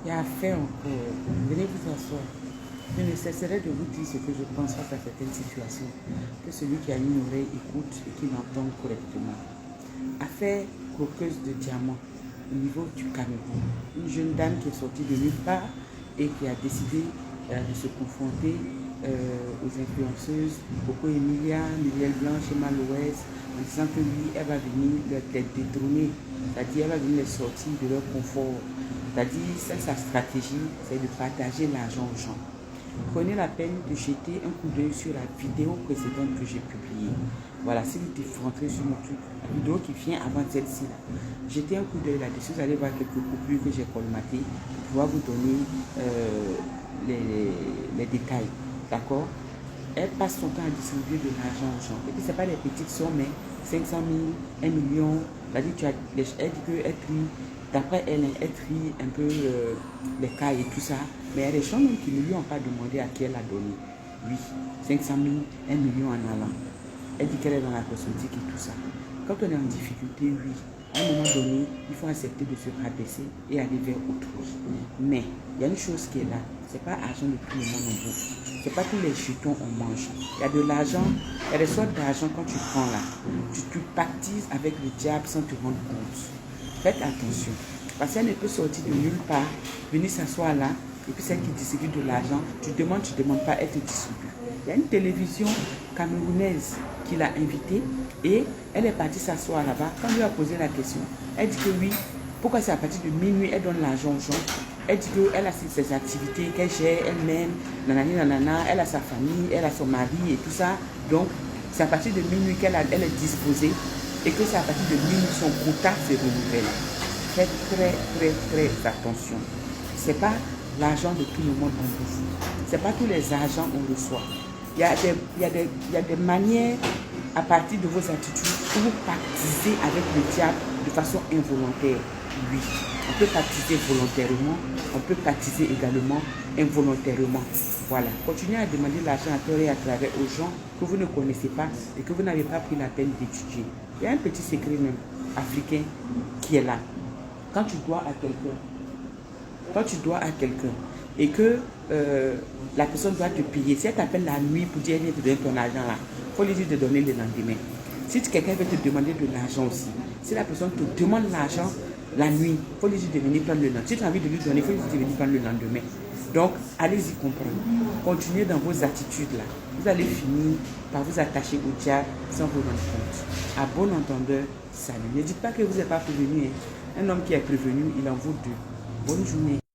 Il y a à faire encore. Venez vous asseoir. Je ne cesserai de vous dire ce que je pense face à certaines situations. Que celui qui a une oreille écoute et qui l'entend correctement. Affaire croqueuse de diamants au niveau du Cameroun. Une jeune dame qui est sortie de nulle part et qui a décidé de se confronter aux influenceuses Coco Emilia, Muriel Blanche et Malouès, en disant que oui, elle va venir les détrôner, c'est-à-dire elle va venir les sortir de leur confort. C'est-à-dire, sa stratégie, c'est de partager l'argent aux gens. Prenez la peine de jeter un coup d'œil sur la vidéo précédente que j'ai publiée. Voilà, si vous rentrez sur mon truc, la vidéo qui vient avant celle-ci, jetez un coup d'œil là-dessus, vous allez voir quelques coupures que j'ai colmatées pour pouvoir vous donner les détails. D'accord? Elle passe son temps à distribuer de l'argent aux gens. Et puis, ce n'est pas des petites sommes, mais 500 000, 1 million. Elle dit qu'elle trie. D'après elle, elle trie un peu les cas et tout ça. Mais il y a des gens même qui ne lui ont pas demandé à qui elle a donné. Oui, 500 000, 1 million en allant. Elle dit qu'elle est dans la cosmétique et tout ça. Quand on est en difficulté, oui, à un moment donné, il faut accepter de se rabaisser et aller vers autrui. Mais il y a une chose qui est là. Ce n'est pas argent de tout le monde on bouffe. Ce n'est pas tous les jetons on mange. Il y a de l'argent, il y a des sortes d'argent quand tu prends là. Tu pactises avec le diable sans te rendre compte. Faites attention. Parce qu'elle ne peut sortir de nulle part, venir s'asseoir là, et puis celle qui distribue de l'argent, tu ne demandes pas, elle te distribue. Il y a une télévision camerounaise qui l'a invitée et elle est partie s'asseoir là-bas. Quand on lui a posé la question, elle dit que oui, pourquoi c'est à partir de minuit, elle donne l'argent aux gens. Elle dit qu'elle a ses activités qu'elle gère elle-même, nanani, nanana, elle a sa famille, elle a son mari et tout ça. Donc, c'est à partir de minuit qu'elle est disposée et que c'est à partir de minuit son quota se renouvelle. Faites très attention. Ce n'est pas l'argent de tout le monde en bouffe. Ce n'est pas tous les argents qu'on reçoit. Il y a des manières à partir de vos attitudes pour vous pactiser avec le diable de façon involontaire. Oui, on peut pactiser volontairement, on peut pactiser également involontairement. Voilà, continuez à demander l'argent à tort et à travers aux gens que vous ne connaissez pas et que vous n'avez pas pris la peine d'étudier. Il y a un petit secret même africain qui est là. Quand tu dois à quelqu'un et que la personne doit te payer, si elle t'appelle la nuit pour dire qu'elle te donne ton argent là, il faut lui dire de donner le lendemain. Si quelqu'un veut te demander de l'argent aussi, si la personne te demande l'argent la nuit, il faut lui dire de venir prendre le lendemain. Si tu as envie de lui donner, il faut lui dire de venir prendre le lendemain. Donc, allez-y comprendre. Continuez dans vos attitudes là. Vous allez finir par vous attacher au diable sans vous rendre compte. À bon entendeur, salut. Ne dites pas que vous n'êtes pas prévenu. Hein. Un homme qui est prévenu, il en vaut deux. Bonne journée.